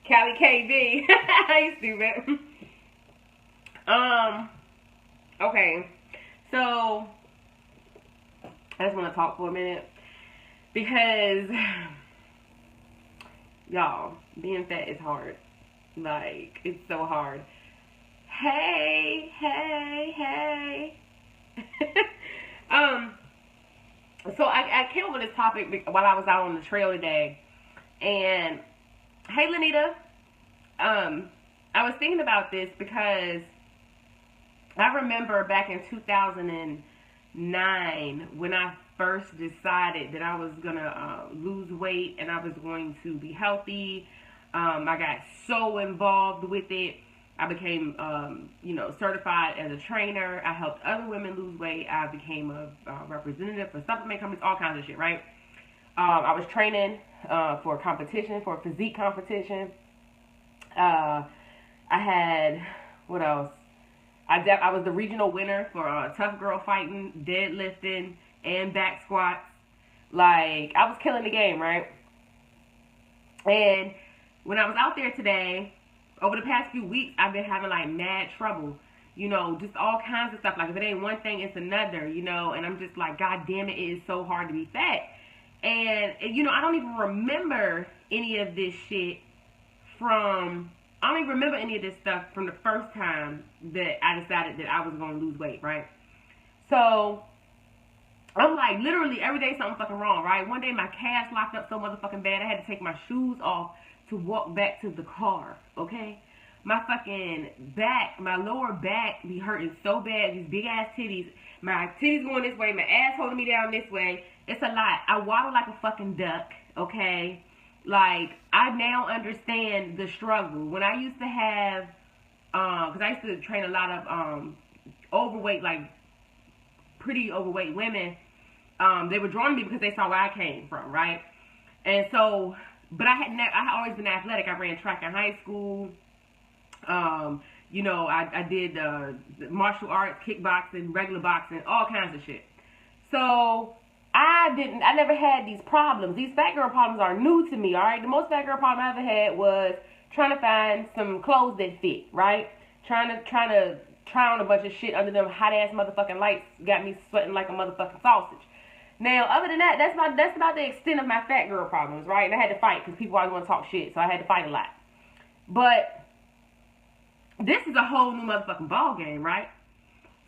Cali KB. You stupid. Okay. So I just want to talk for a minute because y'all, being fat is hard. Like, it's so hard. Hey. So I came up with this topic while I was out on the trail today, and hey, Lanita, I was thinking about this because I remember back in 2009 when I first decided that I was gonna lose weight and I was going to be healthy. I got so involved with it. I became, certified as a trainer. I helped other women lose weight. I became a representative for supplement companies, all kinds of shit, right? I was training for a competition, for a physique competition. I had, what else? I was the regional winner for tough girl fighting, deadlifting, and back squats. Like, I was killing the game, right? And when I was out there today, over the past few weeks, I've been having like mad trouble, just all kinds of stuff. Like, if it ain't one thing, it's another, and I'm just like, God damn it, it is so hard to be fat. And I don't even remember any of this shit I don't even remember any of this stuff from the first time that I decided that I was going to lose weight, right? So I'm like, literally every day something fucking wrong, right? One day my calves locked up so motherfucking bad, I had to take my shoes off to walk back to the car, okay? My fucking back, my lower back be hurting so bad, these big ass titties. My titties going this way, my ass holding me down this way. It's a lot. I waddle like a fucking duck, okay? Like, I now understand the struggle. When I used to have, because I used to train a lot of overweight, like pretty overweight women, they were drawn to me because they saw where I came from, right? And so, but I had always been athletic. I ran track in high school. I did martial arts, kickboxing, regular boxing, all kinds of shit. So I never had these problems. These fat girl problems are new to me, all right? The most fat girl problem I ever had was trying to find some clothes that fit, right? Trying to try on a bunch of shit under them hot ass motherfucking lights got me sweating like a motherfucking sausage. Now, other than that, that's about the extent of my fat girl problems, right? And I had to fight because people always want to talk shit, so I had to fight a lot. But this is a whole new motherfucking ball game, right?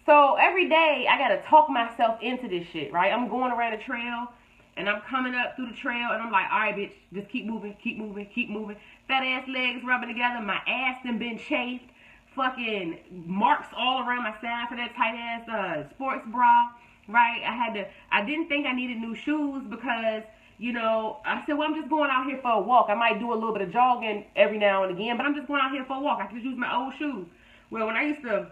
So every day I gotta talk myself into this shit, right? I'm going around the trail and I'm coming up through the trail and I'm like, all right, bitch, just keep moving. Fat ass legs rubbing together, my ass done been chafed, fucking marks all around my side for that tight ass sports bra. Right, I didn't think I needed new shoes because, I said, well, I'm just going out here for a walk. I might do a little bit of jogging every now and again, but I'm just going out here for a walk. I can just use my old shoes. Well, when I used to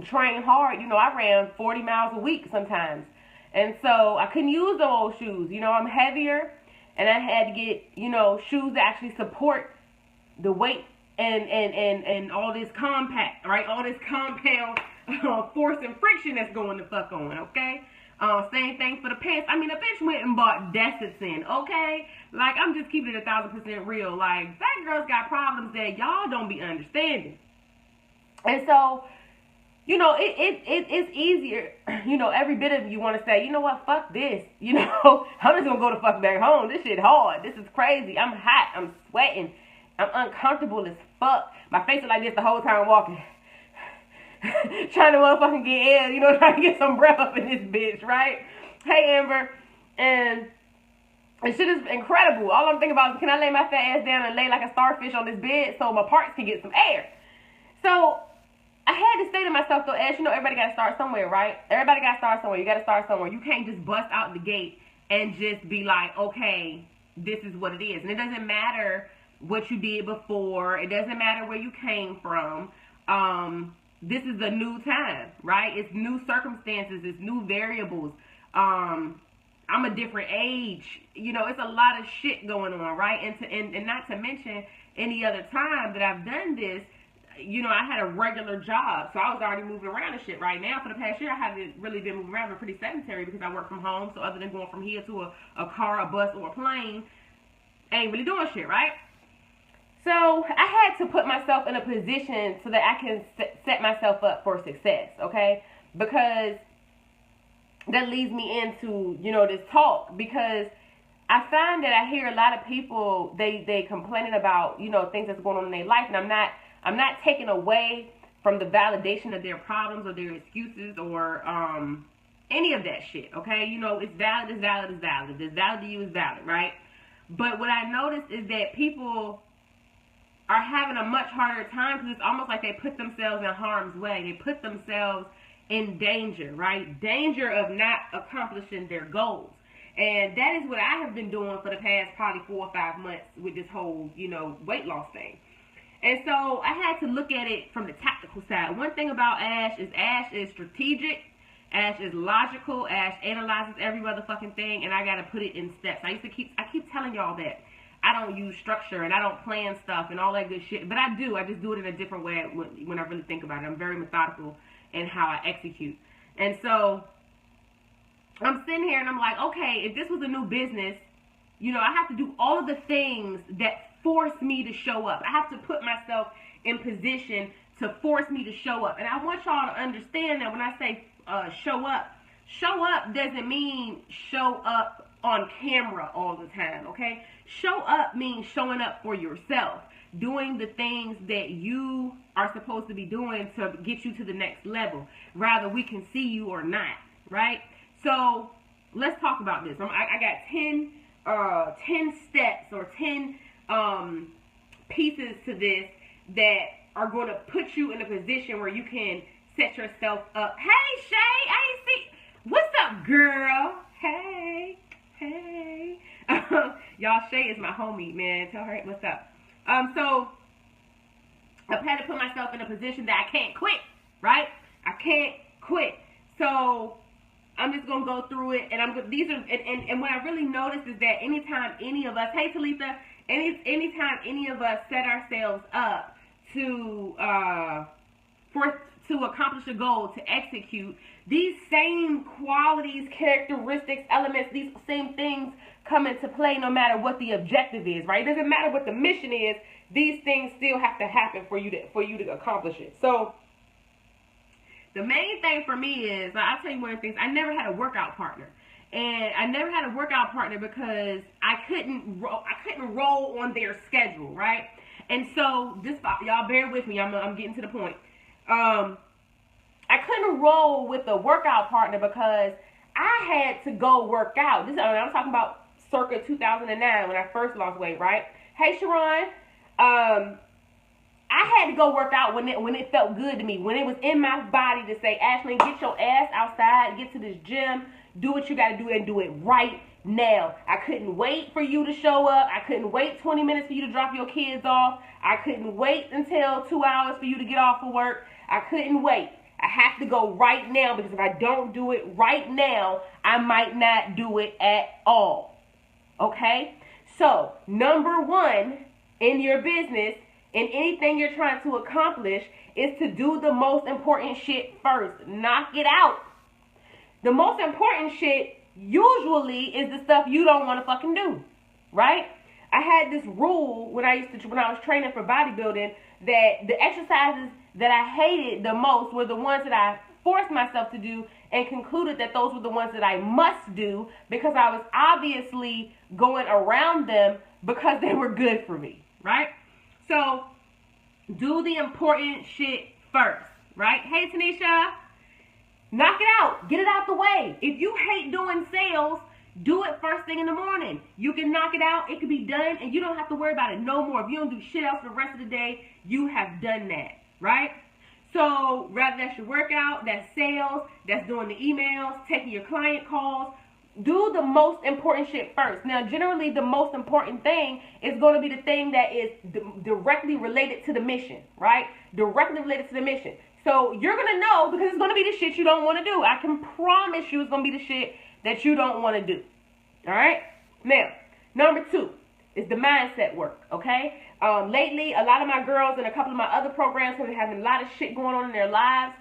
train hard, I ran 40 miles a week sometimes. And so I couldn't use those old shoes. I'm heavier, and I had to get, shoes that actually support the weight and all this compact, right? All this compound force and friction that's going the fuck on, okay? Same thing for the pants. I mean, a bitch went and bought Desitin, okay? Like, I'm just keeping it 1,000% real. Like, fat girls got problems that y'all don't be understanding. And so, it's easier, every bit of you want to say, you know what, fuck this. I'm just going to go the fuck back home. This shit hard. This is crazy. I'm hot. I'm sweating. I'm uncomfortable as fuck. My face is like this the whole time walking. Trying to motherfucking get air, trying to get some breath up in this bitch, right? Hey, Amber. And shit is incredible. All I'm thinking about is, can I lay my fat ass down and lay like a starfish on this bed so my parts can get some air? So I had to say to myself, though, Ash, everybody got to start somewhere, right? Everybody got to start somewhere. You got to start somewhere. You can't just bust out the gate and just be like, okay, this is what it is. And it doesn't matter what you did before. It doesn't matter where you came from. This is a new time, right? It's new circumstances. It's new variables. I'm a different age. It's a lot of shit going on, right? And not to mention any other time that I've done this, I had a regular job. So I was already moving around and shit. Right now, for the past year, I haven't really been moving around. I'm pretty sedentary because I work from home. So other than going from here to a car, a bus, or a plane, I ain't really doing shit, right? So I had to put myself in a position so that I can set myself up for success, okay? Because that leads me into, this talk, because I find that I hear a lot of people, they complaining about, things that's going on in their life, and I'm not taking away from the validation of their problems or their excuses or any of that shit, okay? It's valid, it's valid, it's valid. If it's valid to you, it's valid, right? But what I noticed is that people are having a much harder time because it's almost like they put themselves in harm's way. They put themselves in danger, right? Danger of not accomplishing their goals. And that is what I have been doing for the past probably 4 or 5 months with this whole, weight loss thing. And so I had to look at it from the tactical side. One thing about Ash is strategic. Ash is logical. Ash analyzes every motherfucking thing, and I gotta put it in steps. I keep telling y'all that I don't use structure and I don't plan stuff and all that good shit, but I do. I just do it in a different way when I really think about it. I'm very methodical in how I execute. And so I'm sitting here and I'm like, okay, if this was a new business, I have to do all of the things that force me to show up. I have to put myself in position to force me to show up. And I want y'all to understand that when I say show up doesn't mean show up on camera all the time, okay? Show up means showing up for yourself, doing the things that you are supposed to be doing to get you to the next level, rather we can see you or not, right? So let's talk about this. I got 10 steps or 10 pieces to this that are going to put you in a position where you can set yourself up. Hey, Shay, I ain't see. What's up, girl? Hey. Y'all, Shay is my homie, man. Tell her what's up. So I've had to put myself in a position that I can't quit, right? I can't quit. So I'm just gonna go through it, and and what I really noticed is that anytime any of us, hey Talitha, anytime any of us set ourselves up to accomplish a goal, to execute, these same qualities, characteristics, elements, these same things come into play no matter what the objective is, right? It doesn't matter what the mission is, these things still have to happen for you to accomplish it. So the main thing for me is, I'll tell you one of the things, I never had a workout partner. And I never had a workout partner because I couldn't roll on their schedule, right? And so just y'all bear with me, I'm getting to the point. I couldn't roll with a workout partner because I had to go work out. I'm talking about circa 2009 when I first lost weight, right? Hey, Sharon. I had to go work out when it felt good to me, when it was in my body to say, Ashlan, get your ass outside, get to this gym, do what you got to do, and do it right now. I couldn't wait for you to show up. I couldn't wait 20 minutes for you to drop your kids off. I couldn't wait until 2 hours for you to get off of work. I couldn't wait. I have to go right now, because if I don't do it right now, I might not do it at all. Okay? So, number one in your business, in anything you're trying to accomplish, is to do the most important shit first. Knock it out. The most important shit usually is the stuff you don't want to fucking do, right? I had this rule when I was training for bodybuilding, that the exercises that I hated the most were the ones that I forced myself to do, and concluded that those were the ones that I must do, because I was obviously going around them because they were good for me, right? So do the important shit first, right? Hey, Tanisha, knock it out. Get it out the way. If you hate doing sales, do it first thing in the morning. You can knock it out. It can be done, and you don't have to worry about it no more. If you don't do shit else for the rest of the day, you have done that, right? So whether that's your workout, that's sales, that's doing the emails, taking your client calls, do the most important shit first. Now, generally, the most important thing is going to be the thing that is directly related to the mission, right? Directly related to the mission. So you're going to know, because it's going to be the shit you don't want to do. I can promise you it's going to be the shit that you don't want to do. All right? Now, number two is the mindset work, okay? Lately, a lot of my girls and a couple of my other programs have been having a lot of shit going on in their lives,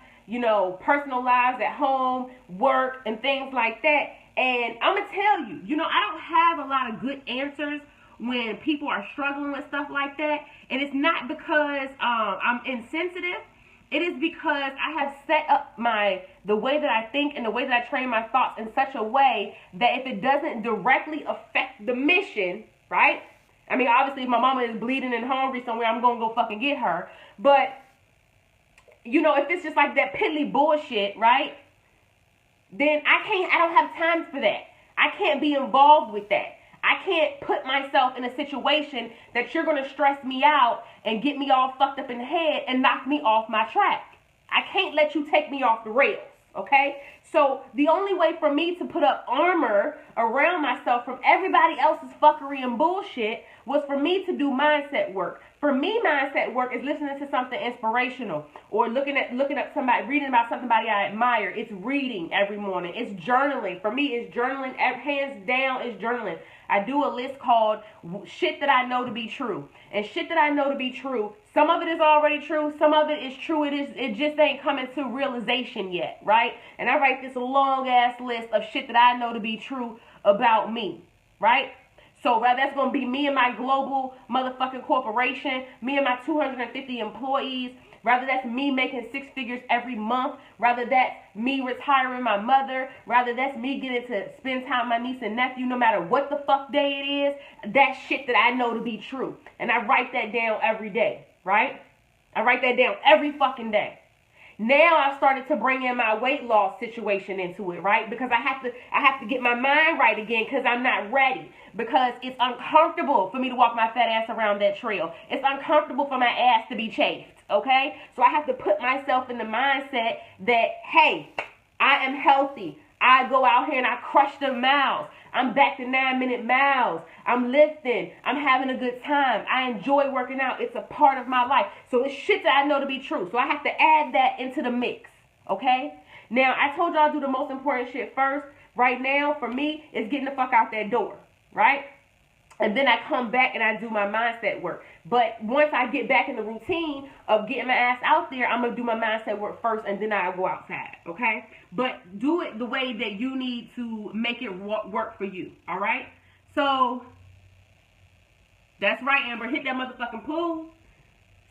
personal lives at home, work, and things like that. And I'm going to tell you, I don't have a lot of good answers when people are struggling with stuff like that. And it's not because I'm insensitive. It is because I have set up the way that I think and the way that I train my thoughts in such a way that if it doesn't directly affect the mission, right? I mean, obviously, if my mama is bleeding and hungry somewhere, I'm going to go fucking get her. But, you know, if it's just like that piddly bullshit, right? Then I don't have time for that. I can't be involved with that. I can't put myself in a situation that you're going to stress me out and get me all fucked up in the head and knock me off my track. I can't let you take me off the rails, okay? So the only way for me to put up armor around myself from everybody else's fuckery and bullshit was for me to do mindset work. For me, mindset work is listening to something inspirational or looking up somebody, reading about somebody I admire. It's reading every morning. It's journaling. For me, it's journaling. Hands down, it's journaling. I do a list called shit that I know to be true. And shit that I know to be true, some of it is already true. Some of it is true. It just ain't coming to realization yet, right? And I write this long ass list of shit that I know to be true about me, right? So whether that's going to be me and my global motherfucking corporation, me and my 250 employees, rather that's me making 6 figures every month, rather that's me retiring my mother, rather that's me getting to spend time with my niece and nephew, no matter what the fuck day it is, that's shit that I know to be true. And I write that down every day, right? I write that down every fucking day. Now I've started to bring in my weight loss situation into it, right? Because I have to get my mind right again because I'm not ready. Because it's uncomfortable for me to walk my fat ass around that trail. It's uncomfortable for my ass to be chafed, okay? So I have to put myself in the mindset that, hey, I am healthy. I go out here and I crush the miles. I'm back to 9-minute miles. I'm lifting. I'm having a good time. I enjoy working out. It's a part of my life. So it's shit that I know to be true. So I have to add that into the mix, okay? Now, I told y'all to do the most important shit first. Right now, for me, is getting the fuck out that door, right? And then I come back and I do my mindset work. But once I get back in the routine of getting my ass out there, I'm going to do my mindset work first and then I'll go outside, okay? But do it the way that you need to make it work for you, all right? So, that's right, Amber. Hit that motherfucking pool.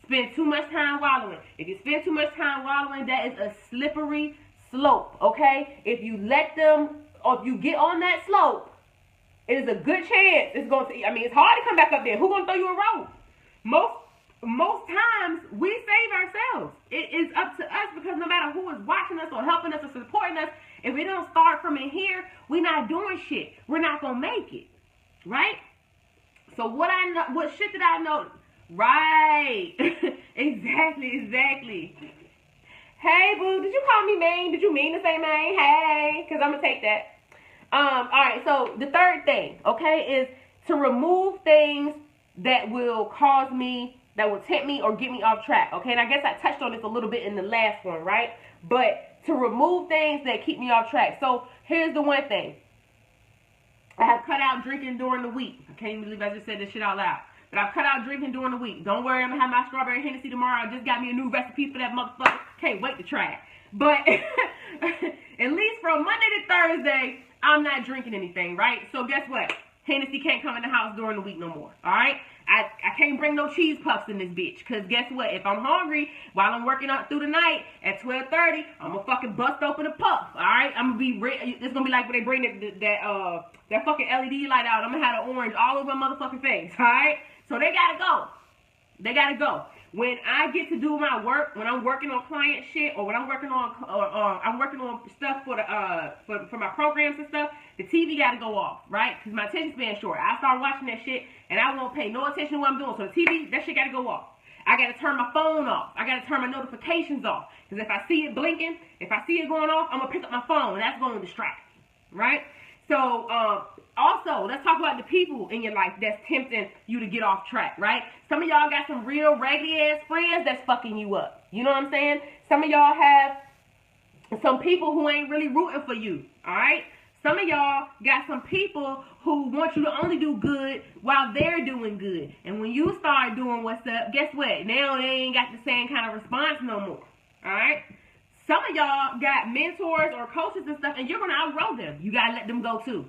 Spend too much time wallowing. If you spend too much time wallowing, that is a slippery slope, okay? If you let them, or if you get on that slope, it is a good chance it's going to, I mean, it's hard to come back up there. Who's going to throw you a rope? Most times, we save ourselves. It is up to us because no matter who is watching us or helping us or supporting us, if we don't start from in here, we're not doing shit. We're not going to make it, right? So what shit did I know? Right. Exactly. Hey, boo, did you call me Maine? Did you mean to say Maine? Hey, because I'm going to take that. All right, so the third thing, okay, is to remove things that will cause me, that will tempt me or get me off track, okay? And I guess I touched on this a little bit in the last one, right? But to remove things that keep me off track. So here's the one thing. I have cut out drinking during the week. I can't even believe I just said this shit out loud. But I've cut out drinking during the week. Don't worry, I'm going to have my strawberry Hennessy tomorrow. I just got me a new recipe for that motherfucker. Can't wait to try it. But at least from Monday to Thursday, I'm not drinking anything, right? So guess what? Hennessy can't come in the house during the week no more, all right? I can't bring no cheese puffs in this bitch, because guess what? If I'm hungry while I'm working out through the night at 12:30, I'm going to fucking bust open a puff, all right? I'm going to be, it's going to be like when they bring that fucking LED light out. I'm going to have the orange all over my motherfucking face, all right? So they got to go. They got to go. When I get to do my work, when I'm working on client shit, or when I'm working on stuff for my programs and stuff, the TV got to go off, right? Because my attention span's short. I start watching that shit, and I won't pay no attention to what I'm doing. So the TV, that shit got to go off. I got to turn my phone off. I got to turn my notifications off. Because if I see it blinking, if I see it going off, I'm going to pick up my phone, and that's going to distract me, right? So, also, let's talk about the people in your life that's tempting you to get off track, right? Some of y'all got some real raggedy-ass friends that's fucking you up. You know what I'm saying? Some of y'all have some people who ain't really rooting for you, all right? Some of y'all got some people who want you to only do good while they're doing good. And when you start doing what's up, guess what? Now they ain't got the same kind of response no more, all right? Some of y'all got mentors or coaches and stuff, and you're going to outgrow them. You got to let them go too.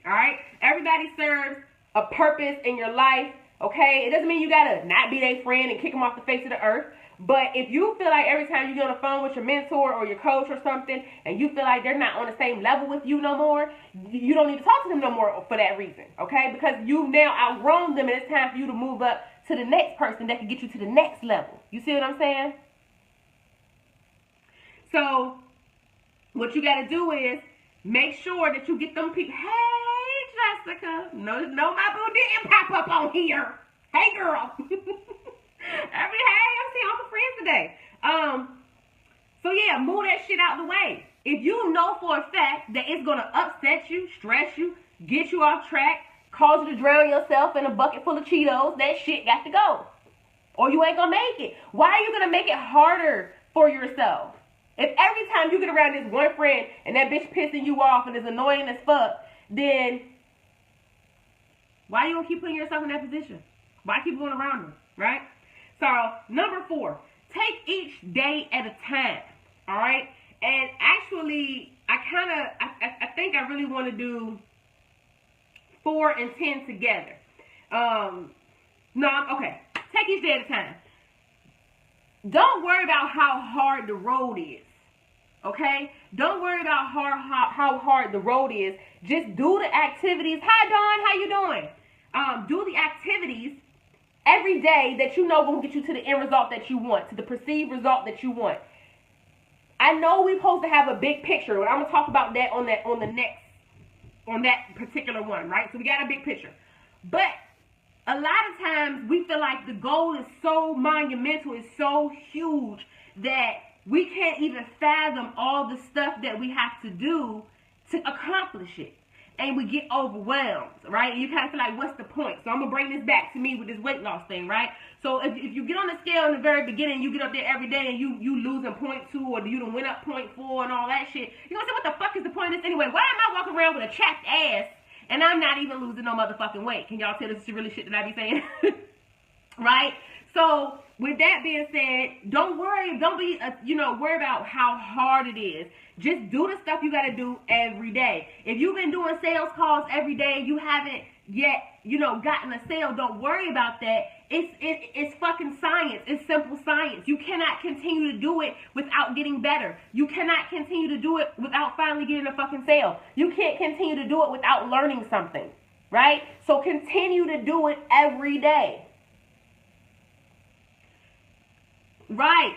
All right? Everybody serves a purpose in your life, okay? It doesn't mean you gotta not be their friend and kick them off the face of the earth. But if you feel like every time you get on the phone with your mentor or your coach or something, and you feel like they're not on the same level with you no more, you don't need to talk to them no more for that reason, okay? Because you've now outgrown them, and it's time for you to move up to the next person that can get you to the next level. You see what I'm saying? So what you got to do is make sure that you get them people. Hey, Jessica. No, my boo didn't pop up on here. Hey, girl. Hey, I'm seeing all my friends today. So yeah, move that shit out the way. If you know for a fact that it's gonna upset you, stress you, get you off track, cause you to drown yourself in a bucket full of Cheetos, that shit got to go. Or you ain't gonna make it. Why are you gonna make it harder for yourself? If every time you get around this one friend and that bitch pissing you off and is annoying as fuck, then why you gonna keep putting yourself in that position? Why keep going around them, right? So, number 4, take each day at a time, all right? And actually, I think I really want to do 4 and 10 together. Okay. Take each day at a time. Don't worry about how hard the road is, okay? Don't worry about how hard the road is. Just do the activities. Hi, Dawn. How you doing? Do the activities every day that you know will get you to the end result that you want, to the perceived result that you want. I know we're supposed to have a big picture, but I'm gonna talk about that on that particular one, right? So we got a big picture, but a lot of times we feel like the goal is so monumental, it's so huge that we can't even fathom all the stuff that we have to do to accomplish it. And we get overwhelmed, right? And you kind of feel like, what's the point? So I'm going to bring this back to me with this weight loss thing, right? So if you get on the scale in the very beginning, you get up there every day and you losing 0.2 or you done went up 0.4 and all that shit, you're going to say, what the fuck is the point of this anyway? Why am I walking around with a chapped ass and I'm not even losing no motherfucking weight? Can y'all tell this is really shit that I be saying? Right? So with that being said, don't worry about how hard it is. Just do the stuff you got to do every day. If you've been doing sales calls every day, you haven't yet, gotten a sale, don't worry about that. It's fucking science. It's simple science. You cannot continue to do it without getting better. You cannot continue to do it without finally getting a fucking sale. You can't continue to do it without learning something, right? So continue to do it every day. Right.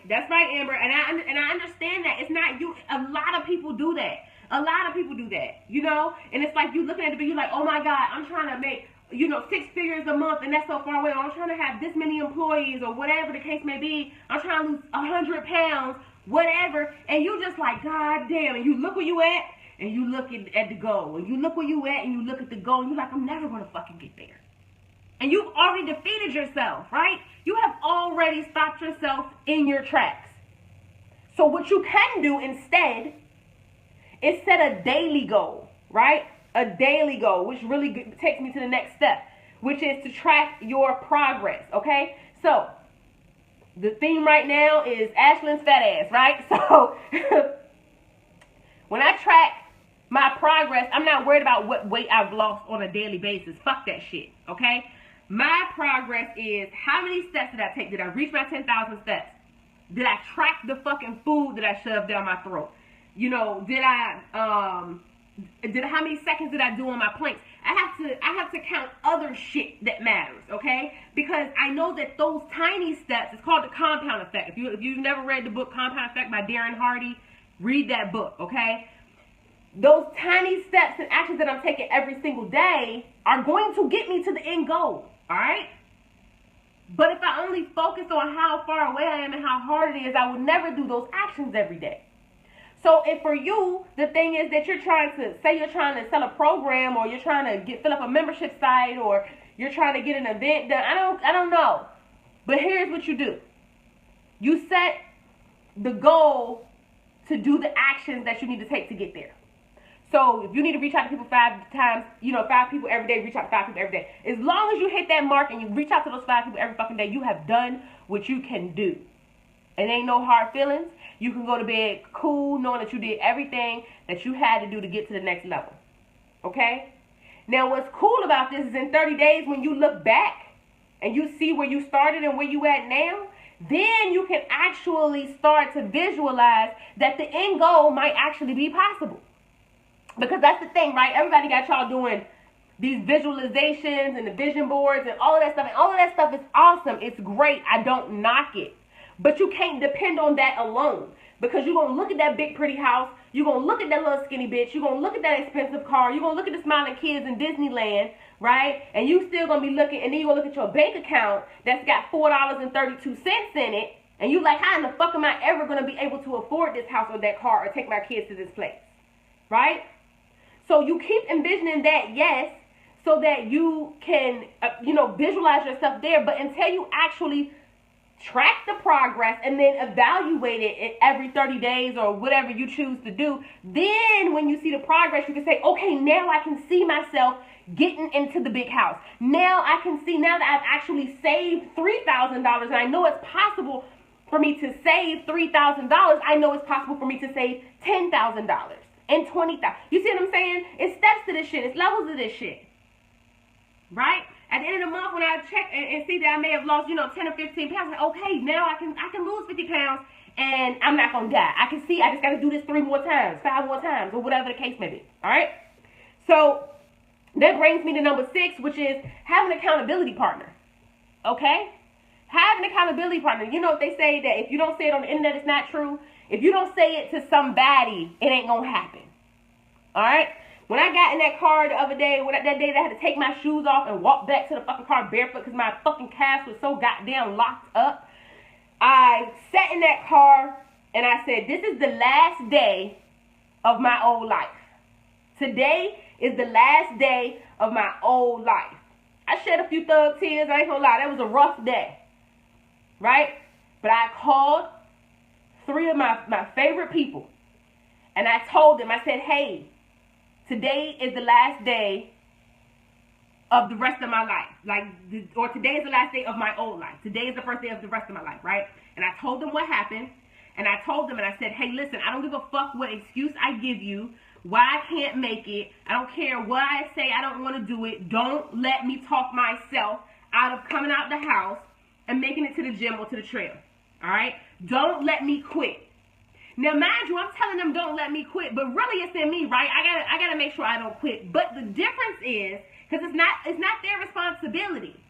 That's right, Amber. And I understand that. It's not you. A lot of people do that. And it's like you looking at it, but you're like, oh my God, I'm trying to make, 6 figures a month, and that's so far away. Or I'm trying to have this many employees, or whatever the case may be. I'm trying to lose 100 pounds, whatever. And you just like, God damn. And you look where you at, and you look at the goal. And you look where you at, and you look at the goal, and you're like, I'm never going to fucking get there. And you've already defeated yourself, right? You have already stopped yourself in your tracks. So what you can do instead is set a daily goal, right? A daily goal, which really takes me to the next step, which is to track your progress, okay? So the theme right now is Ashlan's fat ass, right? So when I track my progress, I'm not worried about what weight I've lost on a daily basis. Fuck that shit, okay? My progress is how many steps did I take? Did I reach my 10,000 steps? Did I track the fucking food that I shoved down my throat? How many seconds did I do on my planks? I have to count other shit that matters, okay? Because I know that those tiny steps, it's called the compound effect. If you've never read the book Compound Effect by Darren Hardy, read that book, okay? Those tiny steps and actions that I'm taking every single day are going to get me to the end goal. All right? But if I only focus on how far away I am and how hard it is, I would never do those actions every day. So if for you, the thing is that you're trying to sell a program, or you're trying to fill up a membership site, or you're trying to get an event done, I don't know. But here's what you do. You set the goal to do the actions that you need to take to get there. So if you need to reach out to people 5 times, 5 people every day, reach out to 5 people every day. As long as you hit that mark and you reach out to those 5 people every fucking day, you have done what you can do. It ain't no hard feelings. You can go to bed cool, knowing that you did everything that you had to do to get to the next level. Okay? Now, what's cool about this is in 30 days, when you look back and you see where you started and where you at now, then you can actually start to visualize that the end goal might actually be possible. Because that's the thing, right? Everybody got y'all doing these visualizations and the vision boards and all of that stuff. And all of that stuff is awesome. It's great. I don't knock it. But you can't depend on that alone. Because you're going to look at that big pretty house. You're going to look at that little skinny bitch. You're going to look at that expensive car. You're going to look at the smiling kids in Disneyland, right? And you still going to be looking, and then you're going to look at your bank account that's got $4.32 in it. And you like, how in the fuck am I ever going to be able to afford this house or that car or take my kids to this place, right? So you keep envisioning that, yes, so that you can, visualize yourself there. But until you actually track the progress and then evaluate it every 30 days or whatever you choose to do, then when you see the progress, you can say, okay, now I can see myself getting into the big house. Now I can see, now that I've actually saved $3,000, and I know it's possible for me to save $3,000, I know it's possible for me to save $10,000 and $20,000. You see what I'm saying? It's steps to this shit. It's levels to this shit. Right? At the end of the month, when I check and see that I may have lost, 10 or 15 pounds, like, okay, now I can lose 50 pounds and I'm not going to die. I can see I just got to do this 3 more times, 5 more times, or whatever the case may be. All right? So that brings me to number 6, which is have an accountability partner. Okay? Have an accountability partner. You know what they say, that if you don't say it on the internet, it's not true. If you don't say it to somebody, it ain't going to happen. All right? When I got in that car the other day, that day that I had to take my shoes off and walk back to the fucking car barefoot because my fucking calves was so goddamn locked up, I sat in that car and I said, this is the last day of my old life. Today is the last day of my old life. I shed a few thug tears. I ain't gonna lie. That was a rough day. Right? But I called 3 of my favorite people. And I told them, I said, hey, today is the last day of the rest of my life. Or today is the last day of my old life. Today is the first day of the rest of my life, right? And I told them what happened. And I told them, and I said, hey, listen, I don't give a fuck what excuse I give you, why I can't make it. I don't care what I say I don't want to do it. Don't let me talk myself out of coming out the house and making it to the gym or to the trail, all right? Don't let me quit. Now, mind you, I'm telling them don't let me quit, but really it's in me, right? I gotta make sure I don't quit. But the difference is, because it's not their responsibility.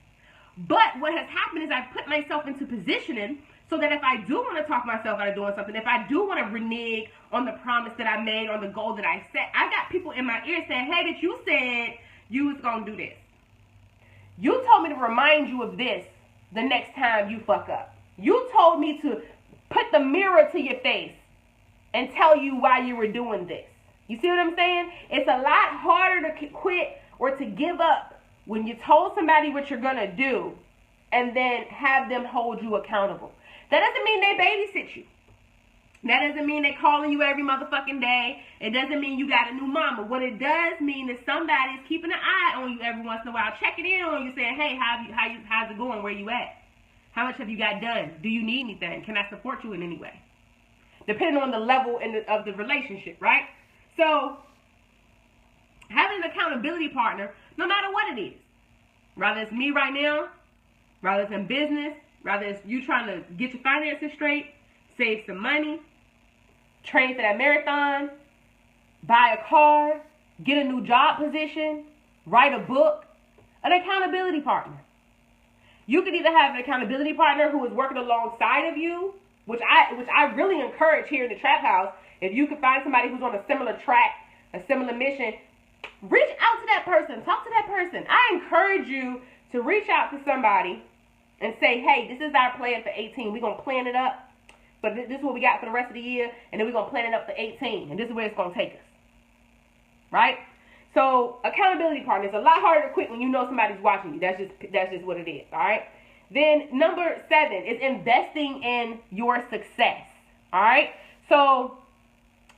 But what has happened is I've put myself into positioning so that if I do want to talk myself out of doing something, if I do want to renege on the promise that I made, on the goal that I set, I got people in my ear saying, hey, that you said you was gonna do this. You told me to remind you of this the next time you fuck up. You told me to put the mirror to your face and tell you why you were doing this. You see what I'm saying? It's a lot harder to quit or to give up when you told somebody what you're going to do and then have them hold you accountable. That doesn't mean they babysit you. That doesn't mean they calling you every motherfucking day. It doesn't mean you got a new mama. What it does mean is somebody's keeping an eye on you every once in a while, checking in on you, saying, hey, how's it going? Where you at? How much have you got done? Do you need anything? Can I support you in any way? Depending on the level of the relationship, right? So, having an accountability partner, no matter what it is, rather it's me right now, rather it's in business, rather it's you trying to get your finances straight, save some money, train for that marathon, buy a car, get a new job position, write a book, an accountability partner. You can either have an accountability partner who is working alongside of you, which I really encourage here in the Trap House. If you can find somebody who's on a similar track, a similar mission, reach out to that person. Talk to that person. I encourage you to reach out to somebody and say, hey, this is our plan for 18. We're going to plan it up. But this is what we got for the rest of the year. And then we're going to plan it up for 18. And this is where it's going to take us. Right? So accountability partner is a lot harder to quit when you know somebody's watching you. That's just what it is. All right? Then number 7 is investing in your success. All right? So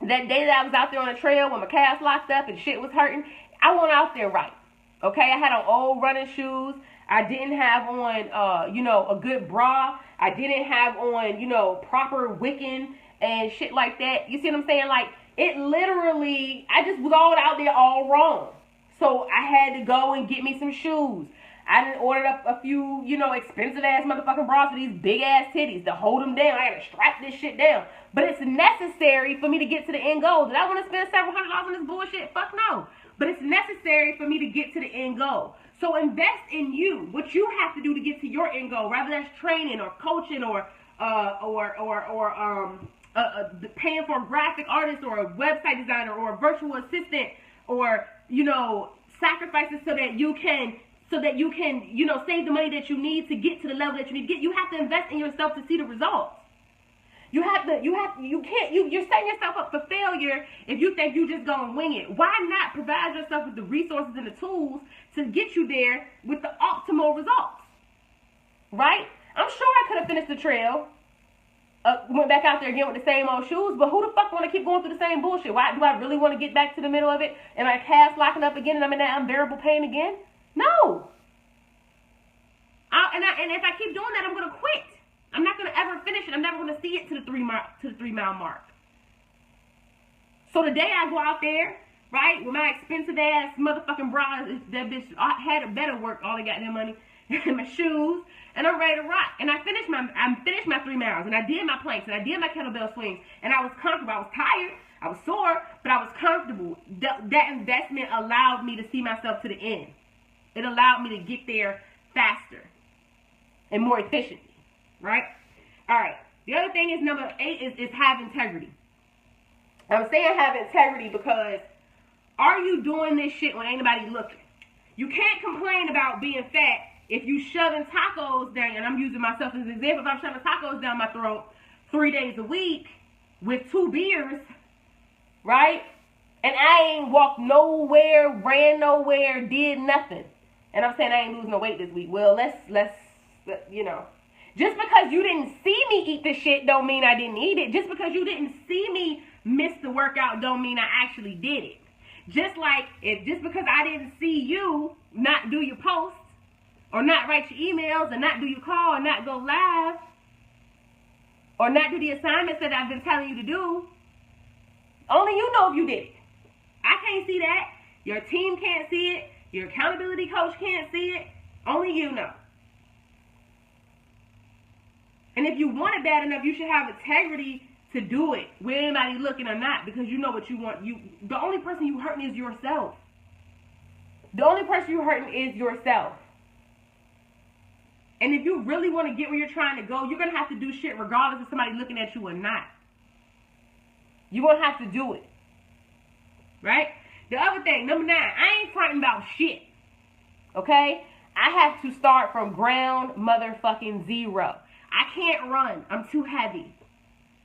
that day that I was out there on the trail when my calves locked up and shit was hurting, I went out there right. Okay? I had on old running shoes. I didn't have on, a good bra. I didn't have on, proper wicking and shit like that. You see what I'm saying? Like, it literally, I just was all out there all wrong. So I had to go and get me some shoes. I done ordered up a few, expensive ass motherfucking bras for these big ass titties to hold them down. I gotta strap this shit down. But it's necessary for me to get to the end goal. Did I want to spend several $100s on this bullshit? Fuck no. But it's necessary for me to get to the end goal. So invest in you. What you have to do to get to your end goal, whether that's training or coaching or paying for a graphic artist or a website designer or a virtual assistant, or sacrifices so that you can save the money that you need to get to the level that you need to get. You have to invest in yourself to see the results. You're setting yourself up for failure if you think you just gonna wing it. Why not provide yourself with the resources and the tools to get you there with the optimal results? Right? I'm sure I could have finished the trail, went back out there again with the same old shoes, but who the fuck want to keep going through the same bullshit? Why do I really want to get back to the middle of it and my calves locking up again and I'm in that unbearable pain again? No. And if I keep doing that, I'm gonna quit. I'm not gonna ever finish it. I'm never gonna see it to the 3 mile mark. So the day I go out there, right, with my expensive ass motherfucking bras, that bitch had a better work, all they got their money, and my shoes, and I'm ready to rock. And I finished my 3 miles, and I did my planks, and I did my kettlebell swings, and I was comfortable. I was tired, I was sore, but I was comfortable. That investment allowed me to see myself to the end. It allowed me to get there faster and more efficiently, right? All right. The other thing is number 8 is have integrity. I'm saying have integrity because are you doing this shit when ain't nobody looking? You can't complain about being fat if you shoving tacos down, and I'm using myself as an example. If I'm shoving tacos down my throat 3 days a week with 2 beers, right? And I ain't walked nowhere, ran nowhere, did nothing. And I'm saying I ain't losing no weight this week. Well, let's just because you didn't see me eat the shit don't mean I didn't eat it. Just because you didn't see me miss the workout don't mean I actually did it. Just because I didn't see you not do your posts or not write your emails or not do your call or not go live or not do the assignments that I've been telling you to do, only you know if you did it. I can't see that. Your team can't see it. Your accountability coach can't see it. Only you know. And if you want it bad enough, you should have integrity to do it, with anybody looking or not, because you know what you want. The only person you hurting is yourself. The only person you hurting is yourself. And if you really want to get where you're trying to go, you're going to have to do shit regardless of somebody looking at you or not. You're going to have to do it. Right? The other thing, number 9, I ain't fronting about shit. Okay? I have to start from ground motherfucking zero. I can't run. I'm too heavy.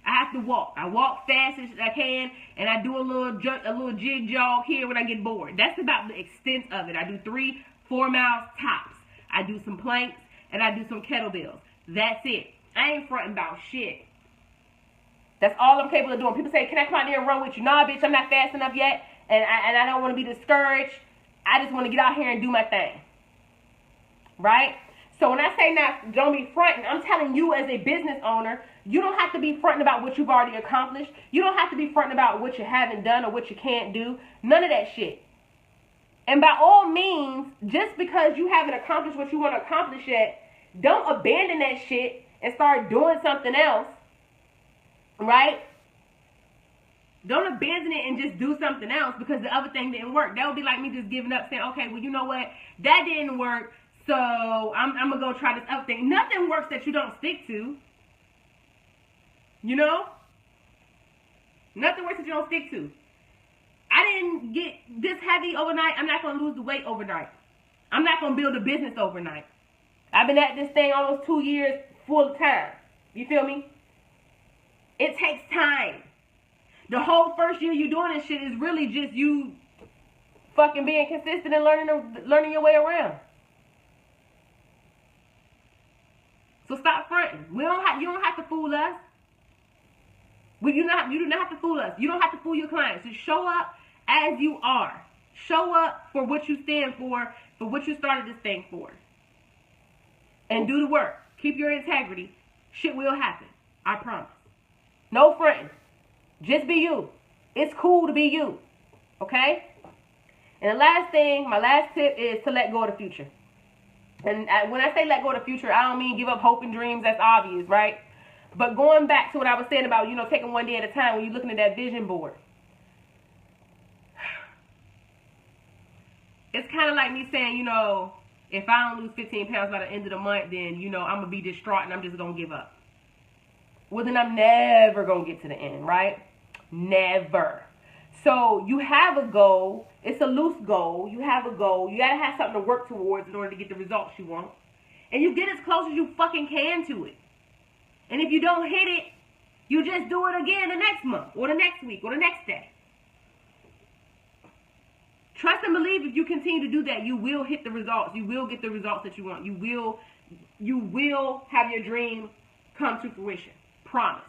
I have to walk. I walk fast as I can, and I do a little jig jog here when I get bored. That's about the extent of it. I do 3-4 miles tops. I do some planks, and I do some kettlebells. That's it. I ain't fronting about shit. That's all I'm capable of doing. People say, can I come out there and run with you? Nah, bitch, I'm not fast enough yet, and I don't want to be discouraged. I just want to get out here and do my thing. Right? So when I say don't be fronting, I'm telling you as a business owner, you don't have to be fronting about what you've already accomplished. You don't have to be fronting about what you haven't done or what you can't do. None of that shit. And by all means, just because you haven't accomplished what you want to accomplish yet, don't abandon that shit and start doing something else. Right? Don't abandon it and just do something else because the other thing didn't work. That would be like me just giving up saying, okay, well, you know what? That didn't work. So I'm going to go try this other thing. Nothing works that you don't stick to. You know? Nothing works that you don't stick to. I didn't get this heavy overnight. I'm not going to lose the weight overnight. I'm not going to build a business overnight. I've been at this thing almost 2 years full time. You feel me? It takes time. The whole first year you doing this shit is really just you fucking being consistent and learning your way around. So stop fronting. You don't have to fool us. You do not have to fool us. You don't have to fool your clients. Just show up as you are. Show up for what you stand for what you started this thing for. And do the work. Keep your integrity. Shit will happen. I promise. No fronting. Just be you. It's cool to be you. Okay? And the last thing, my last tip is to let go of the future. And when I say let go of the future, I don't mean give up hope and dreams. That's obvious, right? But going back to what I was saying about, taking one day at a time when you're looking at that vision board. It's kind of like me saying, if I don't lose 15 pounds by the end of the month, then, I'm going to be distraught and I'm just going to give up. Well, then I'm never going to get to the end, right? Never. So you have a goal. It's a loose goal. You have a goal. You got to have something to work towards in order to get the results you want. And you get as close as you fucking can to it. And if you don't hit it, you just do it again the next month or the next week or the next day. Trust and believe if you continue to do that, you will hit the results. You will get the results that you want. You will have your dream come to fruition. Promise.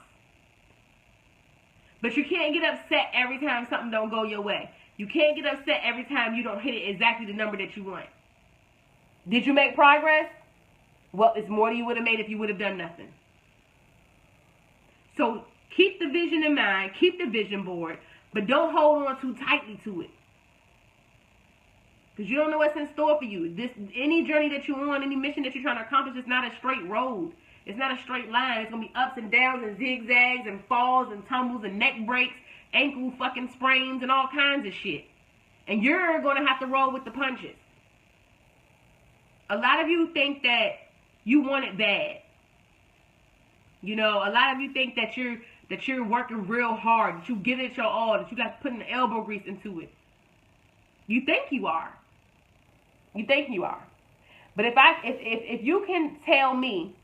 But you can't get upset every time something don't go your way. You can't get upset every time you don't hit it exactly the number that you want. Did you make progress? Well, it's more than you would have made if you would have done nothing. So keep the vision in mind. Keep the vision board. But don't hold on too tightly to it. Because you don't know what's in store for you. Any journey that you're on, any mission that you're trying to accomplish, is not a straight road. It's not a straight line. It's going to be ups and downs and zigzags and falls and tumbles and neck breaks, ankle fucking sprains and all kinds of shit. And you're going to have to roll with the punches. A lot of you think that you want it bad. A lot of you think that you're working real hard, that you give it your all, that you got to put the elbow grease into it. You think you are. You think you are. But if you can tell me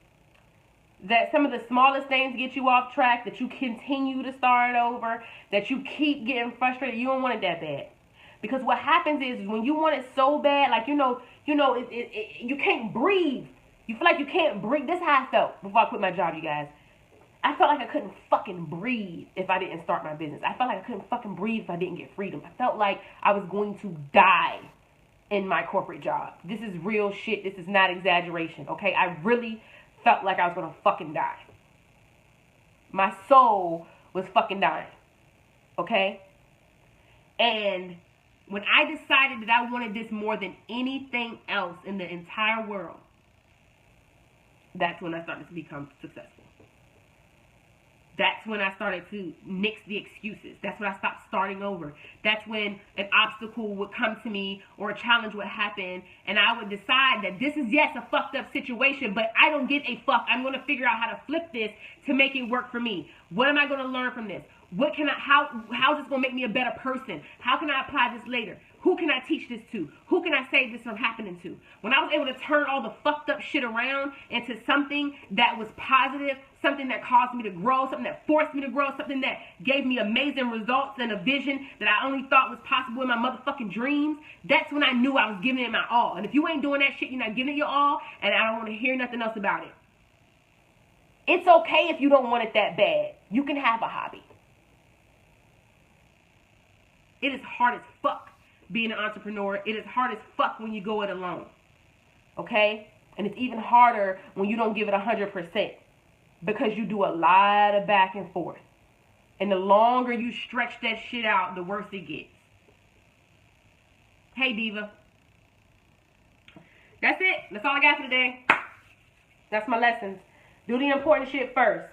that some of the smallest things get you off track, that you continue to start over, that you keep getting frustrated, you don't want it that bad. Because what happens is when you want it so bad, like, you can't breathe. You feel like you can't breathe. This is how I felt before I quit my job, you guys. I felt like I couldn't fucking breathe if I didn't start my business. I felt like I couldn't fucking breathe if I didn't get freedom. I felt like I was going to die in my corporate job. This is real shit. This is not exaggeration, okay? I really felt like I was going to fucking die. My soul was fucking dying, okay? And when I decided that I wanted this more than anything else in the entire world, that's when I started to become successful. That's when I started to nix the excuses. That's when I stopped starting over. That's when an obstacle would come to me or a challenge would happen, and I would decide that this is, yes, a fucked up situation, but I don't give a fuck. I'm going to figure out how to flip this to make it work for me. What am I going to learn from this? How is this going to make me a better person? How can I apply this later? Who can I teach this to? Who can I save this from happening to? When I was able to turn all the fucked up shit around into something that was positive, something that caused me to grow, something that forced me to grow, something that gave me amazing results and a vision that I only thought was possible in my motherfucking dreams, that's when I knew I was giving it my all. And if you ain't doing that shit, you're not giving it your all, and I don't want to hear nothing else about it. It's okay if you don't want it that bad. You can have a hobby. It is hard as fuck being an entrepreneur. It is hard as fuck when you go it alone. Okay? And it's even harder when you don't give it 100%. Because you do a lot of back and forth. And the longer you stretch that shit out, the worse it gets. Hey, Diva. That's it. That's all I got for today. That's my lessons. Do the important shit first.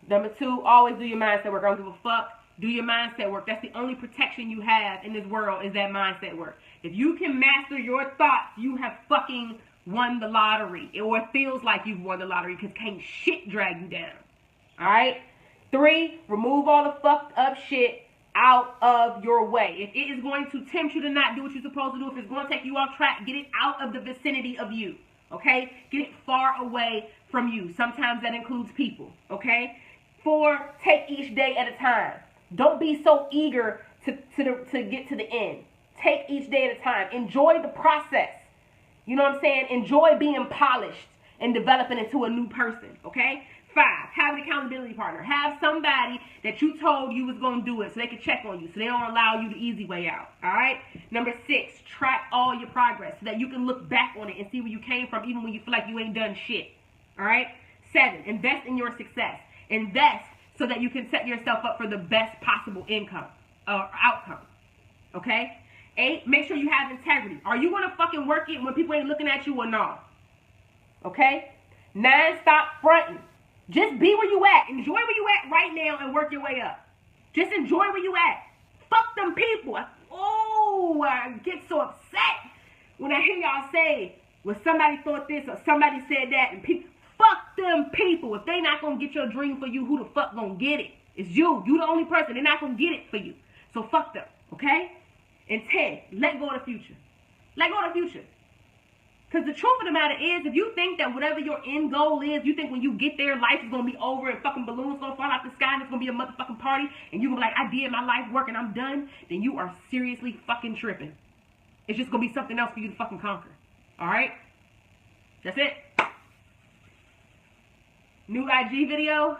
Number 2, always do your mindset work. I don't give a fuck. Do your mindset work. That's the only protection you have in this world is that mindset work. If you can master your thoughts, you have fucking won the lottery. Or it feels like you've won the lottery because can't shit drag you down. Alright? 3, remove all the fucked up shit out of your way. If it is going to tempt you to not do what you're supposed to do, if it's going to take you off track, get it out of the vicinity of you. Okay? Get it far away from you. Sometimes that includes people. Okay? 4, take each day at a time. Don't be so eager to get to the end. Take each day at a time. Enjoy the process. You know what I'm saying? Enjoy being polished and developing into a new person. Okay? 5, have an accountability partner. Have somebody that you told you was going to do it so they can check on you so they don't allow you the easy way out. All right? Number 6, track all your progress so that you can look back on it and see where you came from even when you feel like you ain't done shit. All right? 7, invest in your success. Invest so that you can set yourself up for the best possible income or outcome. Okay? 8, make sure you have integrity. Are you going to fucking work it when people ain't looking at you or not? Okay? 9, stop fronting. Just be where you at. Enjoy where you at right now and work your way up. Just enjoy where you at. Fuck them people. Oh, I get so upset when I hear y'all say, well, somebody thought this or somebody said that. And people, fuck them people. If they not going to get your dream for you, who the fuck going to get it? It's you. You the only person. They're not going to get it for you. So fuck them. Okay? And 10, let go of the future. Let go of the future. Because the truth of the matter is, if you think that whatever your end goal is, you think when you get there, life is going to be over and fucking balloons going to fall out the sky and it's going to be a motherfucking party and you're going to be like, I did my life work and I'm done, then you are seriously fucking tripping. It's just going to be something else for you to fucking conquer. Alright? That's it. New IG video.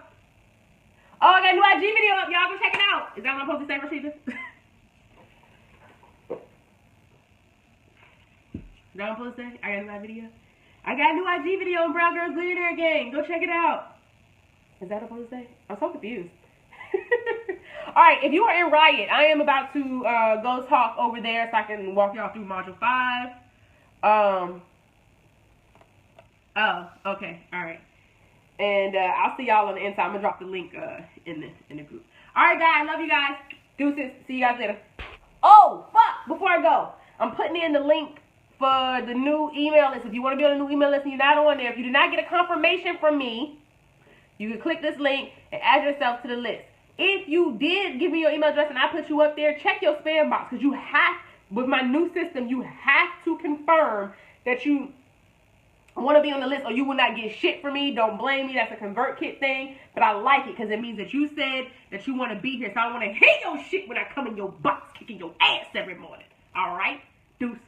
Oh, I got a new IG video up. Y'all go check it out. Is that what I'm supposed to say, Rashida? Is that what I'm supposed to say? I got a new video. I got a new IG video on Brown Girls Millionaire Gang. Go check it out. Is that what I'm supposed to say? I'm so confused. Alright, if you are in Riot, I am about to go talk over there so I can walk y'all through Module 5. Oh, okay. Alright. And I'll see y'all on the inside. I'm going to drop the link in the group. Alright, guys. Love you guys. Deuces. See you guys later. Oh, fuck. Before I go, I'm putting in the link for the new email list. If you want to be on the new email list and you're not on there, if you did not get a confirmation from me, you can click this link and add yourself to the list. If you did give me your email address and I put you up there, check your spam box, because you have, with my new system, you have to confirm that you want to be on the list or you will not get shit from me. Don't blame me. That's a ConvertKit thing. But I like it because it means that you said that you want to be here. So I want to hit your shit when I come in your box kicking your ass every morning. All right? Deuces.